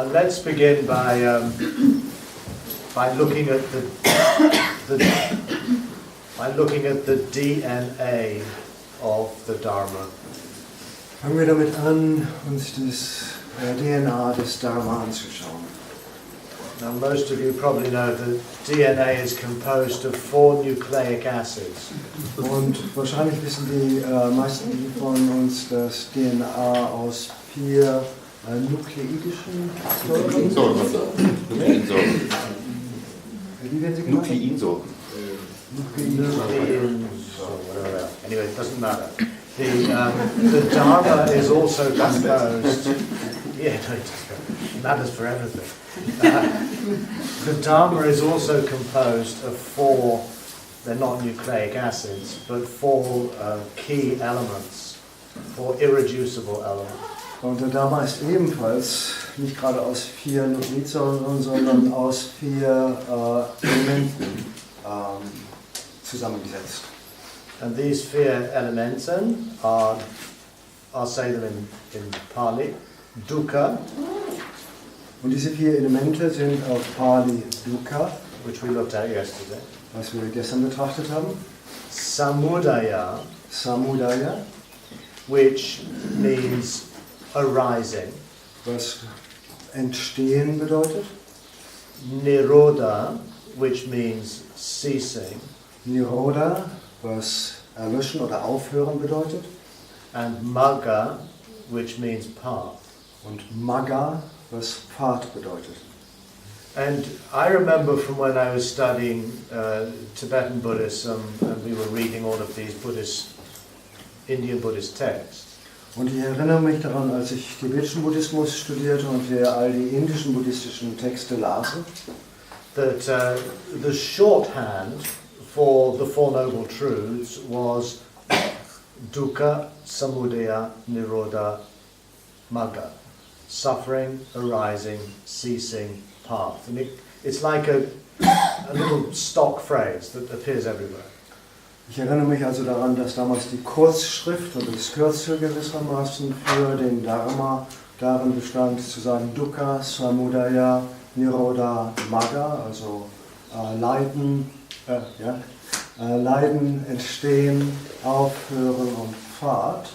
Let's begin by looking at the DNA of the Dharma. Fangen wir damit an, uns das DNA des Dharma anzuschauen. Now, most of you probably know that DNA is composed of 4 nucleic acids. Und wahrscheinlich wissen die meisten von uns, dass DNA aus 4 nukleidischen Nukleinsäuren. Wie werden sie genannt? Nukleinsäuren. Anyway, it doesn't matter. The Dharma is also composed. Yeah, no, it matters for everything. The Dharma is also composed of 4. They're not nucleic acids, but 4 key elements, 4 irreducible elements. Und der Dharma ist ebenfalls nicht gerade aus 4 Nukleinsäuren, sondern aus 4 Elementen zusammengesetzt. And these 4 elementen are, I'll say them in Pali, dukkha, Und diese 4 Elemente sind auf Pali Dukkha, which we looked at yesterday, was wir gestern betrachtet haben, samudaya, Samudaya, which means arising, was entstehen bedeutet, nirodha, which means ceasing, Nirodha, was erlöschen oder aufhören bedeutet, and magga, which means path. und Magga, was Pfad bedeutet. And I remember from when I was studying Tibetan Buddhism and we were reading all of these Indian Buddhist texts, Und ich erinnere mich daran, als ich tibetischen Buddhismus studierte und wir all die indischen buddhistischen Texte lasen, that the shorthand for the 4 Noble Truths was dukkha, samudaya, nirodha, magga. Suffering, arising, ceasing, path. And it's like a little stock phrase that appears everywhere. ich erinnere mich also daran, dass damals die Kurzschrift oder das Kürzel gewissermaßen für den Dharma darin bestand, zu sagen Dukkha, Samudaya, Nirodha, Magga, also Leiden, Leiden, Entstehen, Aufhören und Pfad.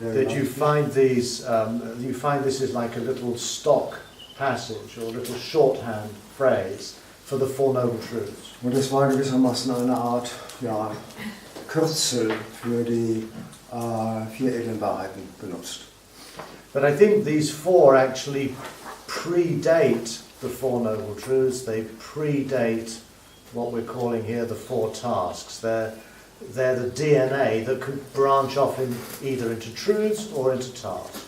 That you find these, you find this is like a little stock passage or a little shorthand phrase for the 4 Noble Truths. Und es war gewissermaßen eine Art Kürzel für die 4 edlen Wahrheiten benutzt. But I think these 4 actually predate the 4 Noble Truths. They predate what we're calling here the 4 tasks. They're the DNA that could branch off either into truths or into tasks.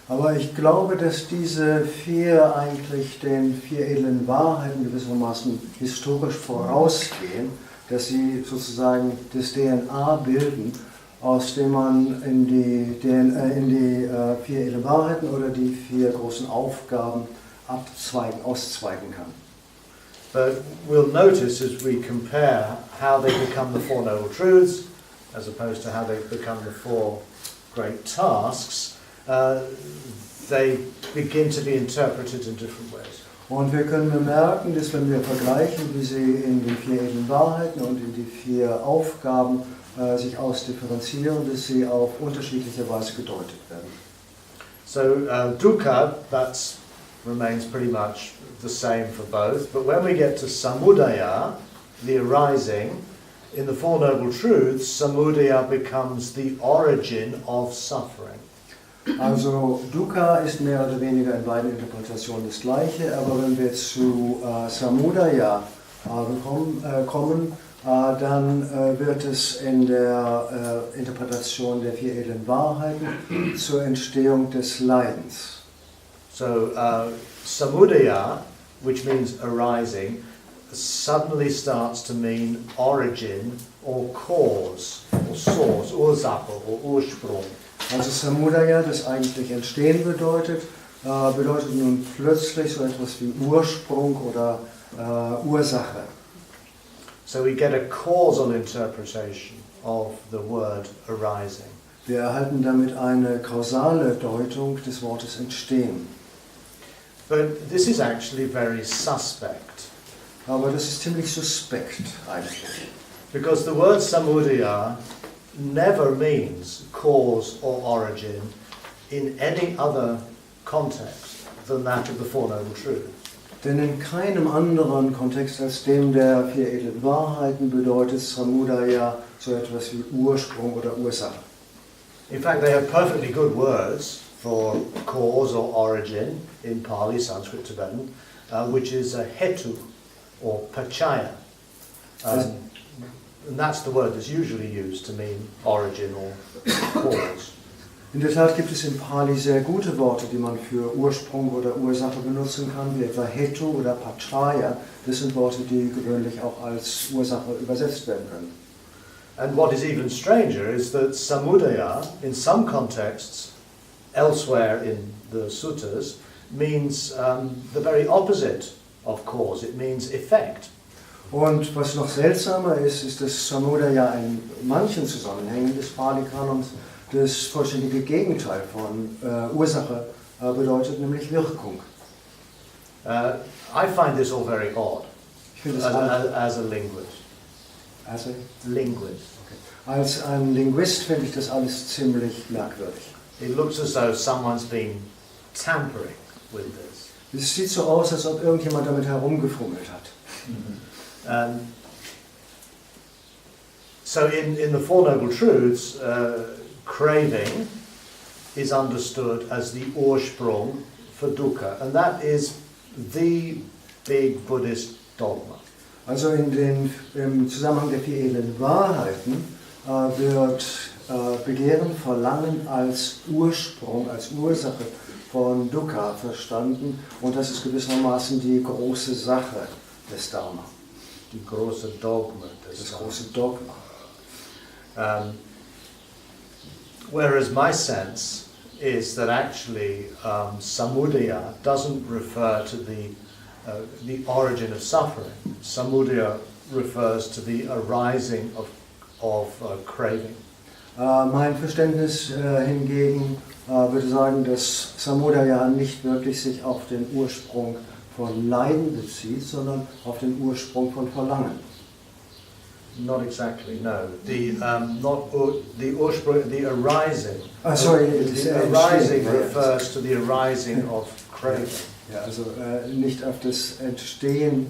Aber ich glaube, dass diese 4 eigentlich den 4 edlen Wahrheiten gewissermaßen historisch vorausgehen, dass sie sozusagen das DNA bilden, aus dem man in die 4 edlen Wahrheiten oder die 4 großen Aufgaben auszweigen kann. But we'll notice as we compare how they become the 4 Noble Truths as opposed to how they become the 4 great tasks, they begin to be interpreted in different ways. Und wir können bemerken, dass wenn wir vergleichen, wie sie in den 4 edlen Wahrheiten und in die 4 Aufgaben sich ausdifferenzieren, dass sie auf unterschiedliche Weise gedeutet werden. So dukkha, that remains pretty much the same for both, but when we get to samudaya, the arising, in the 4 Noble Truths, samudaya becomes the origin of suffering. Also Dukkha ist mehr oder weniger in beiden Interpretationen das gleiche, aber wenn wir zu Samudaya kommen, dann wird es in der Interpretation der 4 edlen Wahrheiten zur Entstehung des Leidens. So samudaya, which means arising, suddenly starts to mean origin or cause or source, Ursache or Ursprung. Also Samudaya, das eigentlich Entstehen bedeutet, bedeutet nun plötzlich so etwas wie Ursprung oder Ursache. So we get a causal interpretation of the word arising. Wir erhalten damit eine kausale Deutung des Wortes entstehen. But this is actually very suspect, Aber das ist ziemlich suspekt eigentlich. because the word samudaya never means cause or origin in any other context than that of the Four Noble Truths. Denn in keinem anderen Kontext als dem der vier edlen Wahrheiten bedeutet Samudaya so etwas wie Ursprung oder Ursache. In fact, they have perfectly good words for cause or origin in Pali, Sanskrit, Tibetan, which is hetu or pachaya. And that's the word that's usually used to mean origin or cause. In der Tat gibt es in Pali sehr gute Worte, die man für Ursprung oder Ursache benutzen kann, wie etwa Hetu oder Pachaya. Das sind Worte, die gewöhnlich auch als Ursache übersetzt werden können. And what is even stranger is that samudaya, in some contexts, elsewhere in the suttas, means the very opposite of cause. It means effect. Und was noch seltsamer ist, ist, dass Samudaya in manchen Zusammenhängen des Pali-Kanons das vollständige Gegenteil von Ursache bedeutet, nämlich Wirkung. I find this all very odd Ich finde das as a linguist. also, Linguist. als ein Linguist finde ich das alles ziemlich merkwürdig. It looks as though someone's been tampering with this. Es sieht so aus, als ob irgendjemand damit herumgefummelt hat. So in the Four Noble Truths, craving is understood as the Ursprung for dukkha, and that is the big Buddhist dogma. Also im Zusammenhang der vier edlen Wahrheiten wird Begehren, Verlangen als Ursprung, als Ursache von Dukkha verstanden, und das ist gewissermaßen die große Sache des Dharma. Die große Dogma des Das große Dogma. Whereas my sense is that actually samudaya doesn't refer to the origin of suffering. Samudaya refers to the arising of craving. Mein Verständnis hingegen würde sagen, dass Samudaya nicht wirklich sich auf den Ursprung von Leiden bezieht, sondern auf den Ursprung von Verlangen. Not exactly, no. The arising. The arising refers to the arising of craving. Ja, also nicht auf das Entstehen,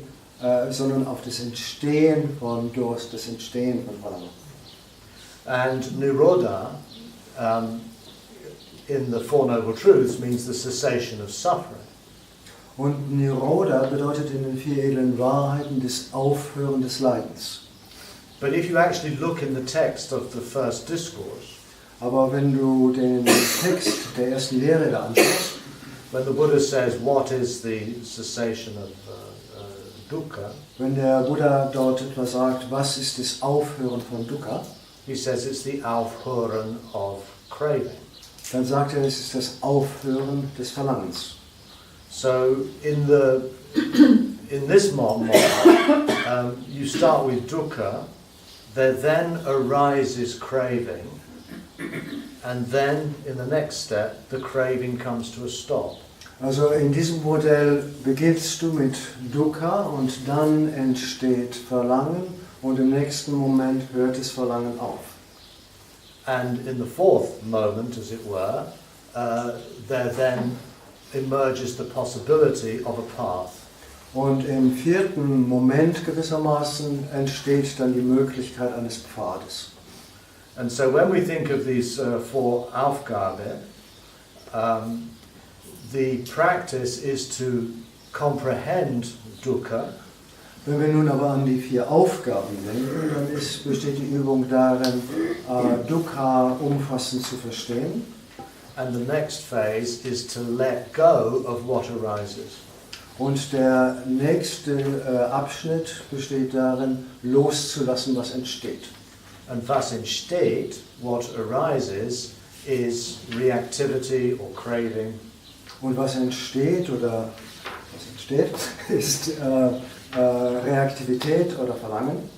sondern auf das Entstehen von Durst, das Entstehen von Verlangen. And nirodha in the Four Noble Truths means the cessation of suffering. Und Nirodha bedeutet in den vier edlen Wahrheiten das Aufhören des Leidens. But if you actually look in the text of the first discourse, Aber wenn du den Text der ersten Lehre da anschaust, when the Buddha says, what is the cessation of dukkha, wenn der Buddha dort etwa sagt, was ist das Aufhören von Dukkha, he says it's the aufhören of craving. dann sagt er, es ist das Aufhören des Verlangens. So in this model, you start with dukkha, there then arises craving, and then in the next step the craving comes to a stop. Also in diesem Modell beginnst du mit Dukkha und dann entsteht Verlangen und im nächsten Moment hört das Verlangen auf. And in the fourth moment, as it were, there then emerges the possibility of a path. Und im vierten Moment gewissermaßen entsteht dann die Möglichkeit eines Pfades. And so when we think of these four Aufgabe, the practice is to comprehend dukkha. Wenn wir nun aber an die vier Aufgaben denken, dann besteht die Übung darin, Dukkha umfassend zu verstehen. And the next phase is to let go of what arises. Und der nächste Abschnitt besteht darin, loszulassen, was entsteht. And was entsteht, what arises, is reactivity or craving. Und was entsteht ist Reaktivität oder Verlangen.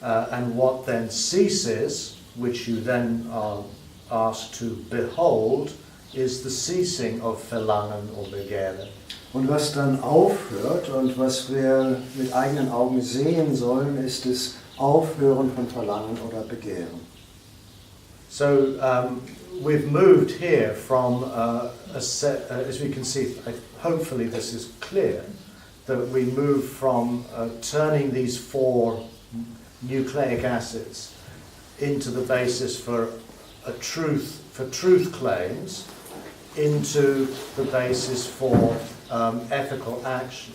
And what then ceases, which you then are asked to behold is the ceasing of Verlangen or Begehren. Und was dann aufhört und was wir mit eigenen Augen sehen sollen, ist das Aufhören von Verlangen oder Begehren. So we've moved here from as we can see, hopefully this is clear, that we move from turning these four nucleic acids into the basis for truth claims, into the basis for ethical action.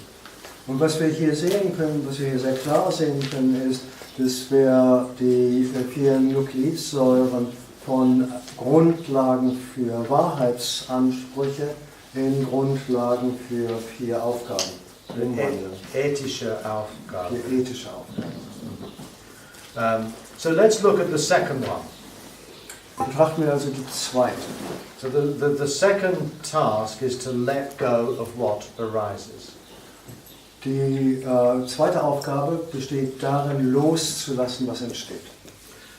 Und was wir hier sehen können, was wir hier sehr klar sehen können, ist, dass wir die 4 Nuklidsäuren von Grundlagen für Wahrheitsansprüche in Grundlagen für 4 Aufgaben umwandeln. Ethische Aufgaben. Die ethische Aufgaben. So let's look at the second one. Betrachten wir also die zweite. So the second task is to let go of what arises. Die zweite Aufgabe besteht darin, loszulassen, was entsteht.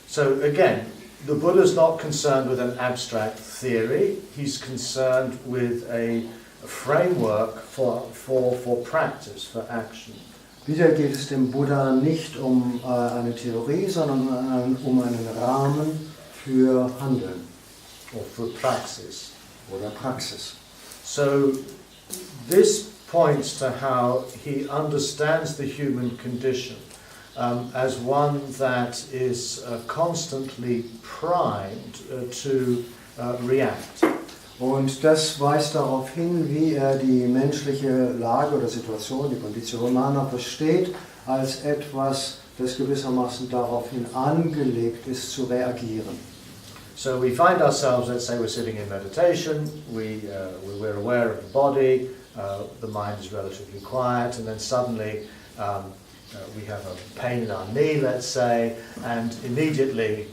So again, the Buddha's not concerned with an abstract theory. He's concerned with a framework for practice, for action. Wieder geht es dem Buddha nicht um eine Theorie, sondern um einen Rahmen für Handeln. Or for praxis. Oder Praxis. So this points to how he understands the human condition as one that is constantly primed to react. Und das weist darauf hin, wie er die menschliche Lage oder Situation, die Condition Humana versteht, als etwas, das gewissermaßen daraufhin angelegt ist, zu reagieren. So we find ourselves, let's say we're sitting in meditation, we're aware of the body, the mind is relatively quiet, and then suddenly we have a pain in our knee, let's say, and immediately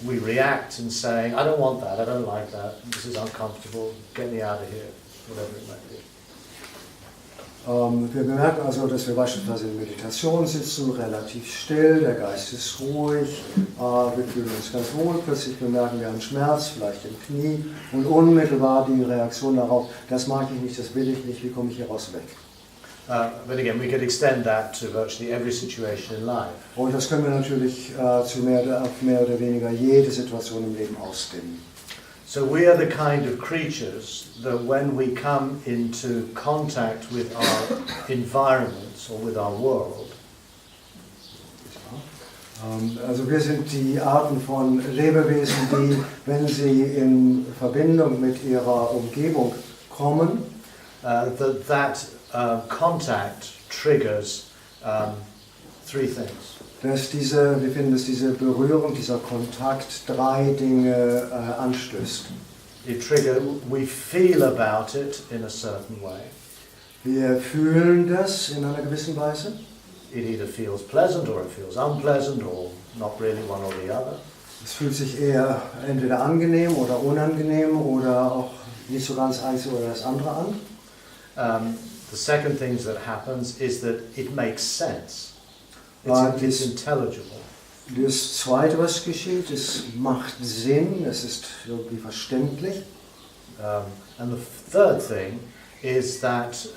we react and saying, I don't want that, I don't like that, this is uncomfortable, get me out of here, whatever it might be. Wir bemerken also, dass wir beispielsweise in Meditation sitzen, relativ still, der Geist ist ruhig, wir fühlen uns ganz wohl, plötzlich bemerken wir einen Schmerz, vielleicht im Knie, und unmittelbar die Reaktion darauf, das mag ich nicht, das will ich nicht, wie komme ich hier raus weg? But again, we could extend that to virtually every situation in life. Und das können wir natürlich auf mehr oder weniger jede Situation im Leben ausdehnen. So we are the kind of creatures that when we come into contact with our environments or with our world, also wir sind die Arten von Lebewesen, die, wenn sie in Verbindung mit ihrer Umgebung kommen, that contact triggers 3 things. Wir finden, dass diese Berührung, dieser Kontakt 3 Dinge anstößt. We feel about it in a certain way. Wir fühlen das in einer gewissen Weise. It either feels pleasant or it feels unpleasant or not really one or the other. Es fühlt sich eher entweder angenehm oder unangenehm oder auch nicht so ganz eins oder das andere an. The second thing that happens is that it makes sense. It's intelligible. Das Zweite, was geschieht, es macht Sinn, es ist irgendwie verständlich. And the third thing is that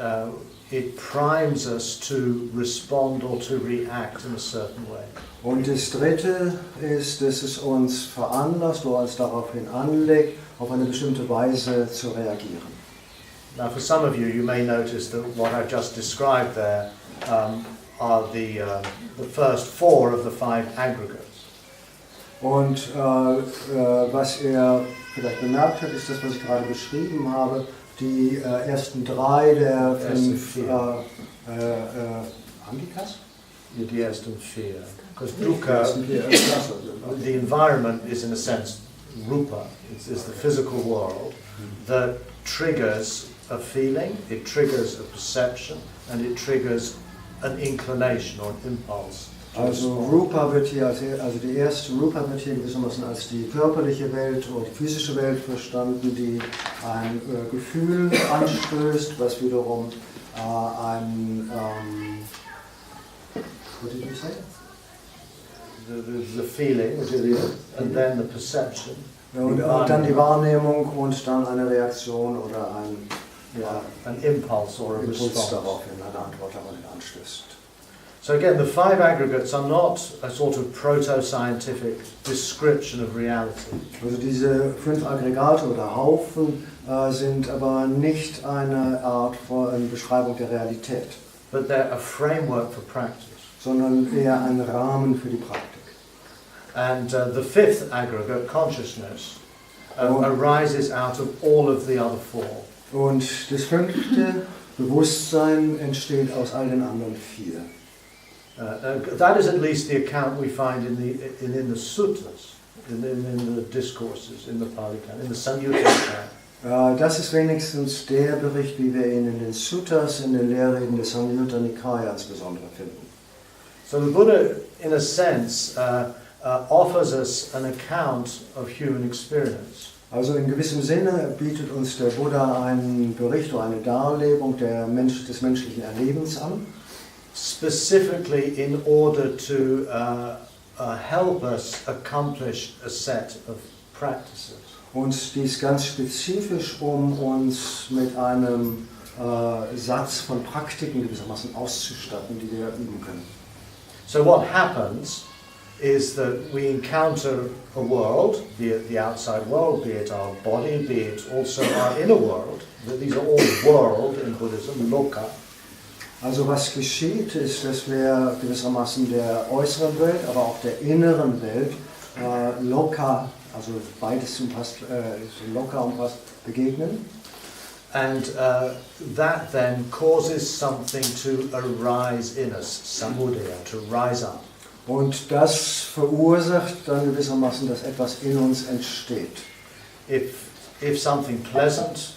it primes us to respond or to react in a certain way. Und das Dritte ist, dass es uns veranlasst oder uns daraufhin anlegt, auf eine bestimmte Weise zu reagieren. Now, for some of you, you may notice that what I've just described there are the first 4 of the 5 aggregates. Und was ihr vielleicht bemerkt habt, ist das, was ich gerade beschrieben habe, die ersten 3 der 5 Angikas? Die ersten 4. Because dukkha, the environment is in a sense rupa. It's the physical world that triggers a feeling, it triggers a perception, and it triggers an inclination or an impulse. Also Rupa wird hier, also die erste Rupa wird hier gewissermaßen als die körperliche Welt oder die physische Welt verstanden, die ein Gefühl anstößt, was wiederum ein, what did you say? The feeling, and then the perception. Und dann die Wahrnehmung und dann eine Reaktion oder an impulse or a Impuls response. daraufhin, eine Antwort daraufhin anstößt. So again, the 5 aggregates are not a sort of proto-scientific description of reality. Also diese 5 Aggregate oder Haufen sind aber nicht eine Art von Beschreibung der Realität, But they're a framework for practice. sondern eher ein Rahmen für die Praktik. And the 5th aggregate, consciousness, arises out of all of the other 4. Und das 5. Bewusstsein entsteht aus all den anderen 4. That is at least the account we find in the suttas, in the discourses, in the Pali Canon, in the Samyutta Canon. Das ist wenigstens der Bericht, wie wir ihn in den Suttas, in den Lehrreden des Samyutta Nikaya insbesondere finden. So the Buddha, in a sense, offers us an account of human experience. Also in gewissem Sinne bietet uns der Buddha einen Bericht oder eine Darlegung des menschlichen Erlebens an. Specifically in order to help us accomplish a set of practices. Und dies ganz spezifisch, um uns mit einem Satz von Praktiken gewissermaßen auszustatten, die wir üben können. So what happens is that we encounter a world, be it the outside world, be it our body, be it also our inner world. These are all world in Buddhism, loka. Also was geschieht, ist, dass wir gewissermaßen der äußeren Welt, aber auch der inneren Welt loka, also beides loka umfasst, begegnen. And that then causes something to arise in us, samudaya, to rise up. Und das verursacht dann gewissermaßen, dass etwas in uns entsteht. If something pleasant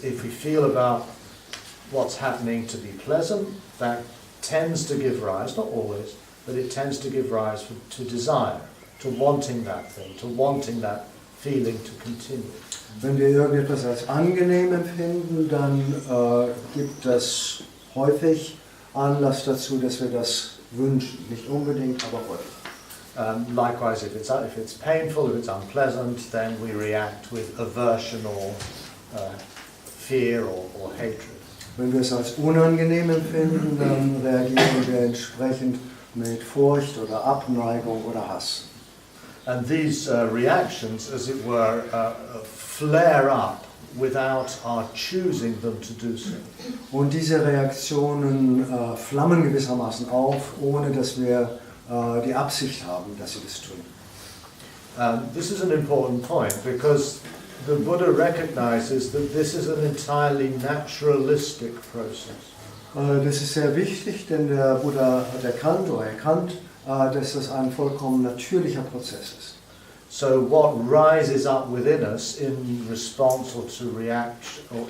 if we feel about what's happening to be pleasant, that tends to give rise, not always, but it tends to give rise to desire, to wanting that thing, to wanting that feeling to continue. Wenn wir irgendetwas als angenehm empfinden, dann gibt das häufig Anlass dazu, dass wir das wünschen. Nicht unbedingt, aber häufig. Likewise, if it's painful, if it's unpleasant, then we react with aversion or fear or hatred. Wenn wir es als unangenehm empfinden, dann reagieren wir entsprechend mit Furcht oder Abneigung oder Hass. And these reactions, as it were, flare up without our choosing them to do so. Und diese Reaktionen flammen gewissermaßen auf, ohne dass wir die Absicht haben, dass sie das tun. This is an important point because the Buddha recognizes that this is an entirely naturalistic process. Das ist sehr wichtig, denn der Buddha hat erkannt, dass das ein vollkommen natürlicher Prozess ist. So what rises up within us in response or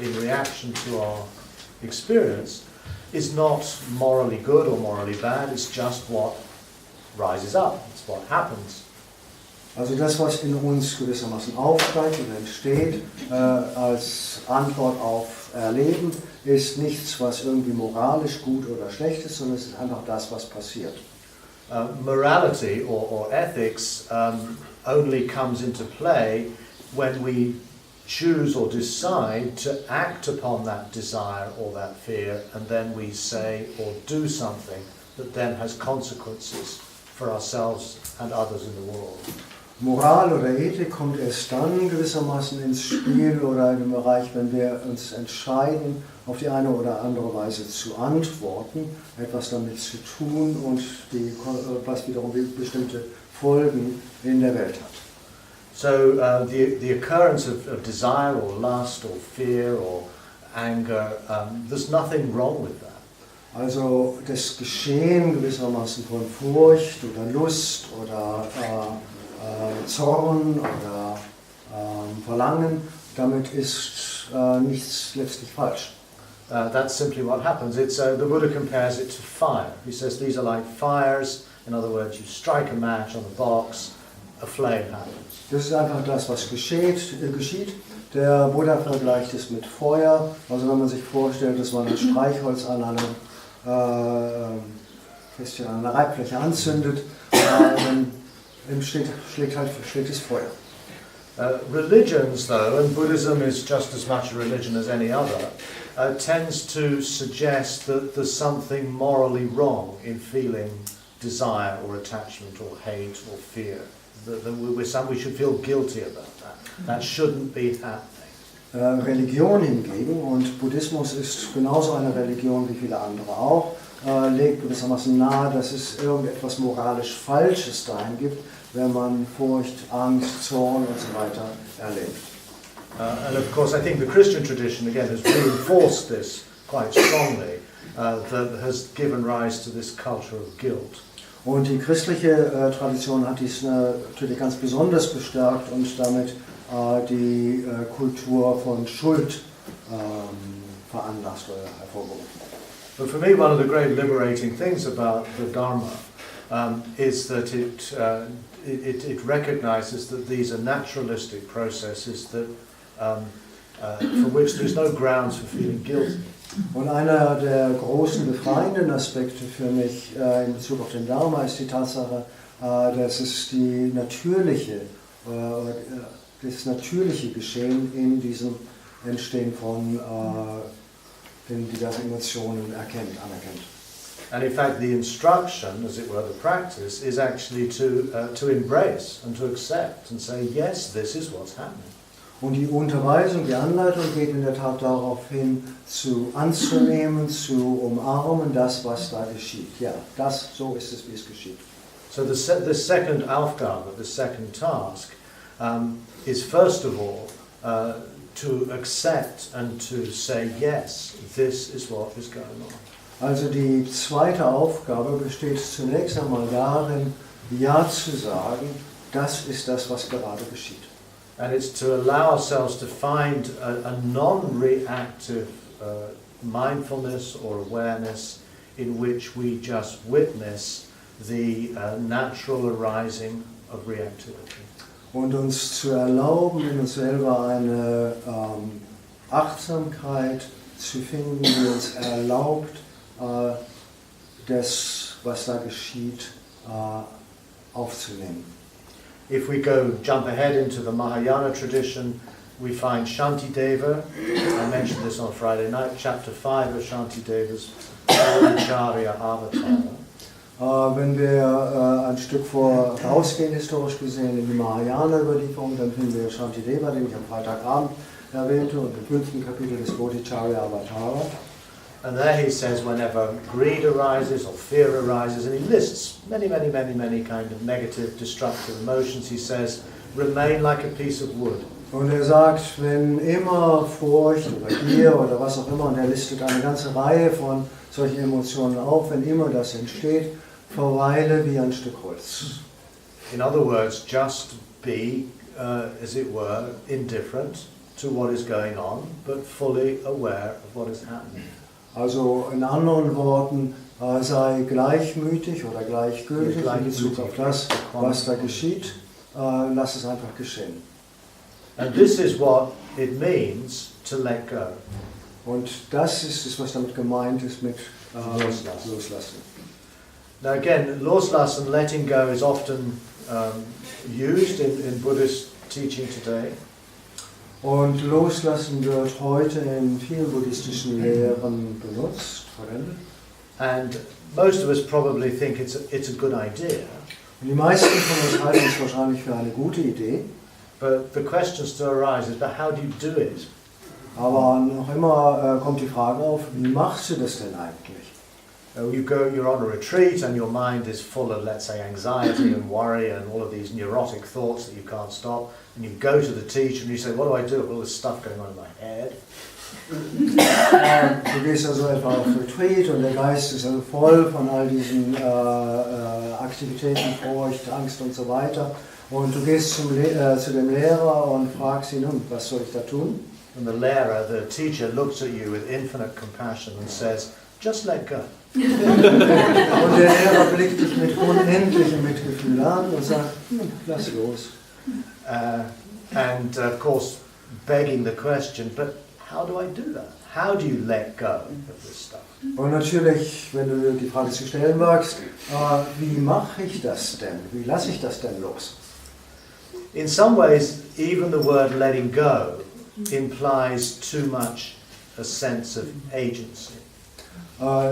in reaction to our experience is not morally good or morally bad, it's just what rises up, it's what happens. Also das, was in uns gewissermaßen aufsteigt und entsteht als Antwort auf Erleben, ist nichts, was irgendwie moralisch gut oder schlecht ist, sondern es ist einfach das, was passiert. Morality or ethics only comes into play when we choose or decide to act upon that desire or that fear, and then we say or do something that then has consequences for ourselves and others in the world. Moral oder Ethik kommt erst dann gewissermaßen ins Spiel oder in den Bereich, wenn wir uns entscheiden, auf die eine oder andere Weise zu antworten, etwas damit zu tun und was wiederum bestimmte Folgen in der Welt hat. So the occurrence of desire or lust or fear or anger, there's nothing wrong with that. Also das Geschehen gewissermaßen von Furcht oder Lust oder Zorn oder Verlangen, damit ist nichts letztlich falsch. That's simply what happens. The Buddha compares it to fire. He says these are like fires. In other words, you strike a match on a box, a flame happens. Das ist einfach das, was geschieht. Der Buddha vergleicht es mit Feuer. Also wenn man sich vorstellt, dass man ein Streichholz an einer Reibfläche anzündet, dann schlägt es Feuer. Religions, though, and Buddhism is just as much a religion as any other, tends to suggest that there's something morally wrong in feeling desire or attachment or hate or fear. That we should feel guilty about that. That shouldn't be happening. Religion hingegen, und Buddhismus ist genauso eine Religion wie viele andere auch, legt gewissermaßen nahe, dass es irgendetwas moralisch Falsches dahin gibt, wenn man Furcht, Angst, Zorn und so weiter erlebt. And of course I think the Christian tradition again has reinforced this quite strongly, that has given rise to this culture of guilt. Und die christliche Tradition hat dies natürlich ganz besonders bestärkt und damit die Kultur von Schuld veranlasst oder hervorgerufen. But for me, one of the great liberating things about the Dharma is that it recognizes that these are naturalistic processes that, for which there's no grounds for feeling guilty. Und einer der großen befreienden Aspekte für mich in Bezug auf den Dharma ist die Tatsache, dass es das natürliche Geschehen in diesem Entstehen von den diversen Emotionen anerkennt. And in fact, the instruction, as it were, the practice, is actually to embrace and to accept and say, yes, this is what's happening. Und die Unterweisung, die Anleitung geht in der Tat darauf hin, anzunehmen, zu umarmen, das, was da geschieht. Ja, so ist es, wie es geschieht. So the second Aufgabe, the second task, is first of all to accept and to say, yes, this is what is going on. Also die zweite Aufgabe besteht zunächst einmal darin, Ja zu sagen, das ist das, was gerade geschieht. And it's to allow ourselves to find a non-reactive mindfulness or awareness in which we just witness the natural arising of reactivity. Und uns zu erlauben, in uns selber eine Achtsamkeit zu finden, die uns erlaubt, das, was da geschieht, aufzunehmen. If we jump ahead into the Mahayana tradition, we find Shantideva. I mentioned this on Friday night, chapter 5 of Shantideva's Acharya Avatar. Wenn wir ein Stück vorausgehen, historisch gesehen, in die Mahayana-Überlieferung, dann finden wir Shantideva, den ich am Freitagabend erwähnte, und im 5. Kapitel des Bodhicharya Avatara. And there he says whenever greed arises or fear arises, and he lists many kind of negative, destructive emotions, he says, remain like a piece of wood. Und sagt, wenn immer Furcht oder Gier oder was auch immer, und listet eine ganze Reihe von solchen Emotionen auf, wenn immer das entsteht, verweile wie ein Stück Holz. In other words, just be, as it were, indifferent to what is going on, but fully aware of what is happening. Also in anderen Worten, sei gleichmütig oder gleichgültig in Bezug auf das, was da geschieht, lass es einfach geschehen. And this is what it means to let go. Und das ist es, was damit gemeint ist mit Loslassen. Now again, loslassen, letting go is often used in Buddhist teaching today. Und Loslassen wird heute in vielen buddhistischen Lehren benutzt, verwendet. And most of us probably think it's a good idea. Und die meisten von uns halten es wahrscheinlich für eine gute Idee. But the question still arises, but how do you do it? Aber noch immer kommt die Frage auf, wie machst du das denn eigentlich? You're on a retreat and your mind is full of, let's say, anxiety and worry and all of these neurotic thoughts that you can't stop. And you go to the teacher and you say, what do I do with all this stuff going on in my head? Du gehst also etwa auf Retreat und der Geist ist also voll von all diesen Aktivitäten, Furcht, Angst und so weiter. Und du gehst zu dem Lehrer und fragst ihn, was soll ich da tun? And the teacher looks at you with infinite compassion and says, just let go. Und der Lehrer blickt dich mit unendlichem Mitgefühl an und sagt, lass los. And of course, begging the question, but how do I do that? How do you let go of this stuff? Und natürlich, wenn du die Frage zu stellen magst, wie mache ich das denn? Wie lasse ich das denn los? In some ways, even the word letting go implies too much a sense of agency.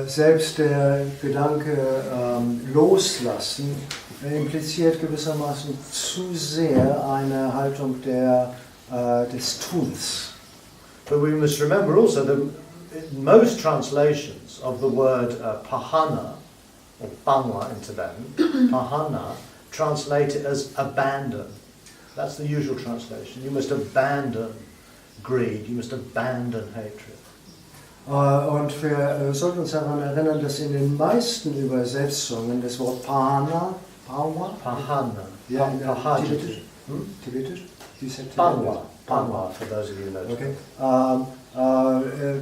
Selbst der Gedanke loslassen impliziert gewissermaßen zu sehr eine Haltung des Tuns. But we must remember also that most translations of the word pahana, or bangla in Tibetan, pahana, translate it as abandon. That's the usual translation. You must abandon greed, you must abandon hatred. Und wir sollten uns daran erinnern, dass in den meisten Übersetzungen das Wort Pahana, Pahana, ja, Pahajiti. Tibetisch? Bangla, for those of you who know. Okay.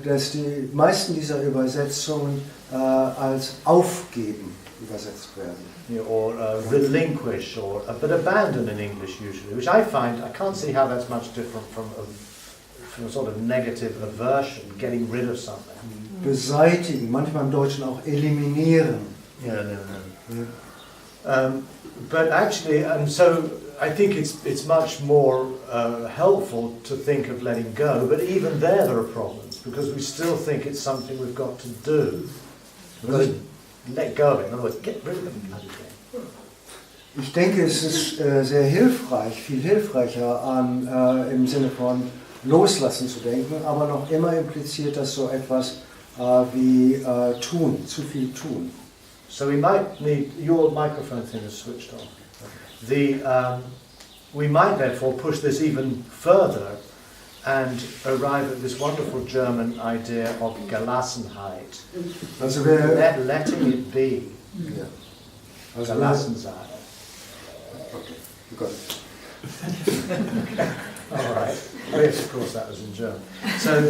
Dass die meisten dieser Übersetzungen als aufgeben übersetzt werden. Yeah, or relinquish, but abandon in English usually, which I find, I can't see how that's much different from a sort of negative aversion, getting rid of something. Beseitigen, manchmal im Deutschen auch eliminieren. Yeah, no. But actually, and so I think it's much more helpful to think of letting go, but even there are problems, because we still think it's something we've got to do. We've got to let go of it, in other words, get rid of it. Ich denke, es ist sehr hilfreich, viel hilfreicher im Sinne von Loslassen zu denken, aber noch immer impliziert das so etwas wie tun, zu viel tun. So we might need, your microphone thing is switched off. We might therefore push this even further and arrive at this wonderful German idea of Gelassenheit. Also letting it be. Ja. Also Gelassensein. Okay, you got it. All right. Oh yes, of course that was in German. So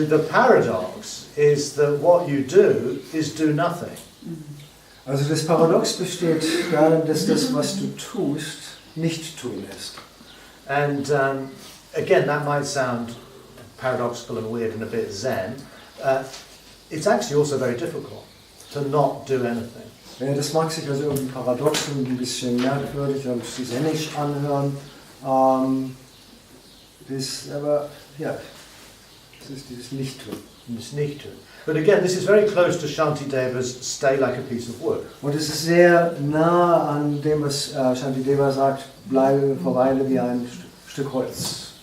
the paradox is that what you do is do nothing. Also das Paradox besteht darin, dass das, was du tust, nicht tun ist. And again, that might sound paradoxical and weird and a bit zen. It's actually also very difficult to not do anything. Ja, das mag sich also irgendwie paradox und ein bisschen merkwürdig und zennisch anhören. Aber ja, das ist dieses Nicht-Tun. Das Nicht-Tun. But again, this is very close to Shantideva's stay like a piece of wood. Und es ist sehr nah an dem, was Shantideva sagt, verweile wie ein Stück Holz.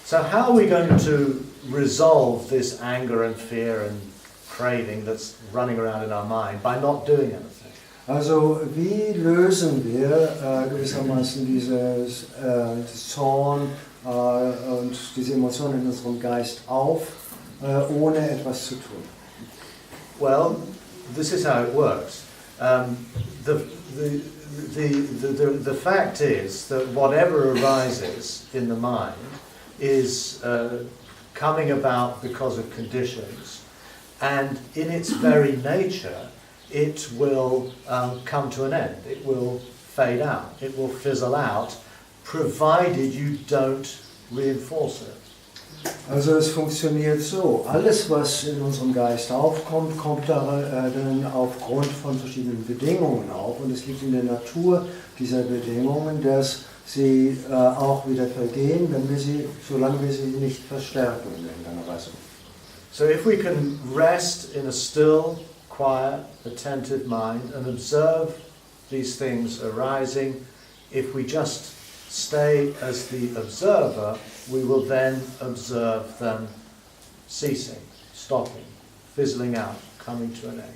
So how are we going to resolve this anger and fear and craving that's running around in our mind by not doing anything? Also wie lösen wir gewissermaßen dieses Zorn und diese Emotionen in unserem Geist auf, ohne etwas zu tun? Well, this is how it works. The fact is that whatever arises in the mind is coming about because of conditions, and in its very nature it will come to an end. It will fade out. It will fizzle out, provided you don't reinforce it. Also es funktioniert so, alles was in unserem Geist aufkommt, kommt dann aufgrund von verschiedenen Bedingungen auf, und es liegt in der Natur dieser Bedingungen, dass sie auch wieder vergehen, solange wir sie nicht verstärken in irgendeiner Weise. So if we can rest in a still, quiet, attentive mind and observe these things arising, if we just stay as the observer, we will then observe them ceasing, stopping, fizzling out, coming to an end.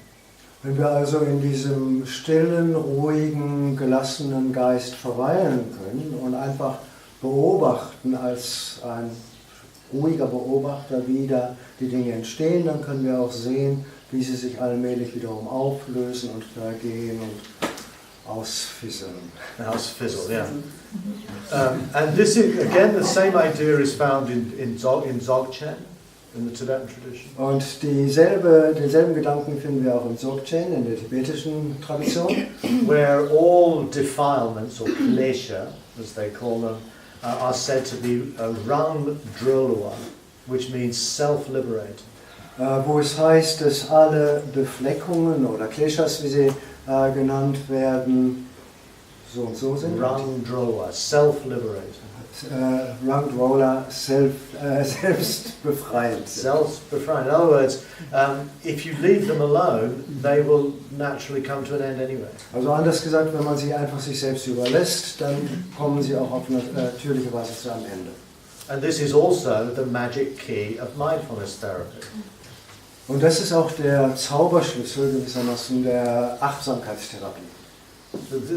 Wenn wir also in diesem stillen, ruhigen, gelassenen Geist verweilen können und einfach beobachten als ein ruhiger Beobachter, wie da die Dinge entstehen, dann können wir auch sehen, wie sie sich allmählich wiederum auflösen und vergehen und ausfisseln. Ausfizzle, yeah. And this is, again, the same idea is found in Dzogchen, in the Tibetan tradition. Und denselben Gedanken finden wir auch im Dzogchen, in der tibetischen Tradition. Where all defilements, or klesha, as they call them, are said to be rang drolua, which means self-liberating. wo es heißt, dass alle Befleckungen oder Kleshas, wie sie genannt werden, so und so sind. Rangdrola, self-liberating. Rangdrola, selbstbefreiend. Self-befreiend. In other words, if you leave them alone, they will naturally come to an end anyway. Also anders gesagt, wenn man sie einfach sich selbst überlässt, dann kommen sie auch auf natürliche Weise zu einem Ende. And this is also the magic key of mindfulness therapy. Und das ist auch der Zauberschlüssel gewissermaßen der Achtsamkeitstherapie.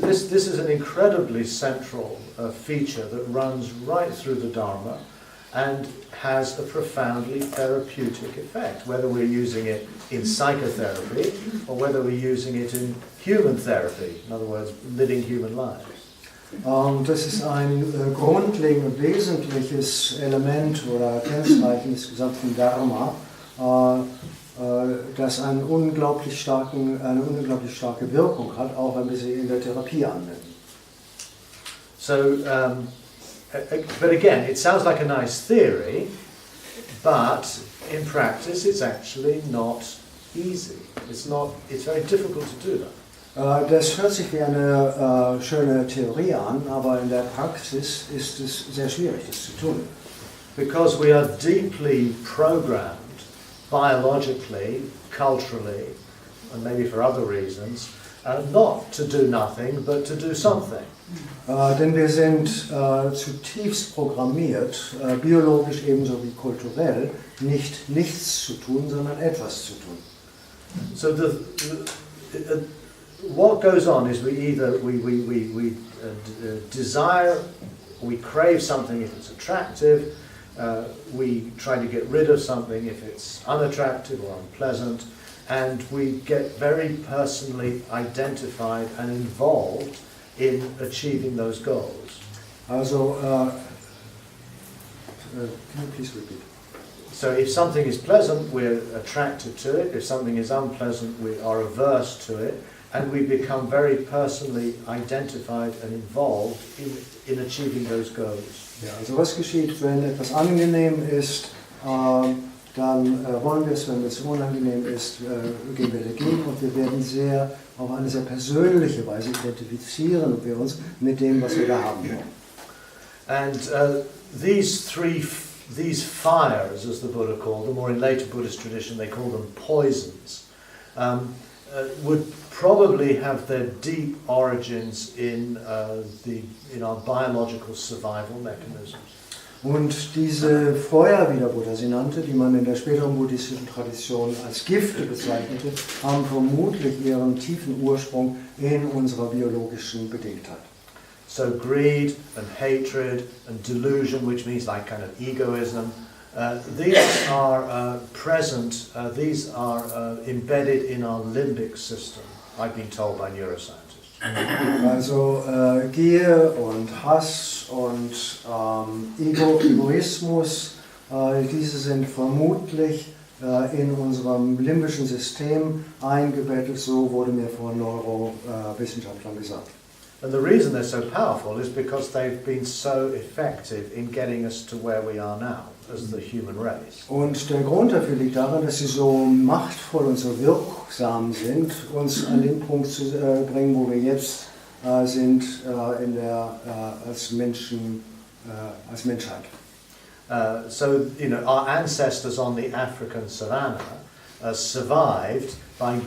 This is an incredibly central feature that runs right through the Dharma and has a profoundly therapeutic effect, whether we're using it in psychotherapy or whether we're using it in human therapy, in other words, living human lives. Das ist ein grundlegend wesentliches Element oder Kennzeichen des gesamten Dharma, das eine unglaublich starke Wirkung hat, auch wenn wir sie in der Therapie anwenden. So, but again, it sounds like a nice theory, but in practice it's actually not easy. It's very difficult to do that. Das hört sich wie eine schöne Theorie an, aber in der Praxis ist es sehr schwierig, das zu tun. Because we are deeply programmed biologically, culturally, and maybe for other reasons, not to do nothing, but to do something. Denn wir sind zutiefst programmiert, biologisch ebenso wie kulturell, nicht nichts zu tun, sondern etwas zu tun. So what goes on is we desire, we crave something if it's attractive, we try to get rid of something if it's unattractive or unpleasant, and we get very personally identified and involved in achieving those goals. Also, can you please repeat? So if something is pleasant, we're attracted to it. If something is unpleasant, we are averse to it. And we become very personally identified and involved in achieving those goals. Ja, also was geschieht, wenn etwas angenehm ist, dann wollen wir es, wenn es unangenehm ist, gehen wir dagegen und wir werden auf eine sehr persönliche Weise identifizieren wir uns mit dem, was wir da haben wollen. And these fires, as the Buddha called them, or in later Buddhist tradition they call them poisons, would probably have their deep origins in our biological survival mechanisms. Und diese Feuer, wie der Buddha sie nannte, die man in der späteren buddhistischen Tradition als Gifte bezeichnete, haben vermutlich ihren tiefen Ursprung in unserer biologischen Bedingtheit. So greed and hatred and delusion, which means like kind of egoism, these are present, these are embedded in our limbic system, I've been told by neuroscientists. Also Gier und Hass und Egoismus, diese sind vermutlich in unserem limbischen System eingebettet, so wurde mir von Neurowissenschaftlern gesagt. And the reason they're so powerful is because they've been so effective in getting us to where we are now as the human race. Und der Grund dafür liegt darin, dass sie so machtvoll und so wirksam sind, uns an den Punkt zu bringen, wo wir jetzt sind als Menschen, als Menschheit. So, you know, our ancestors on the African savannah survived by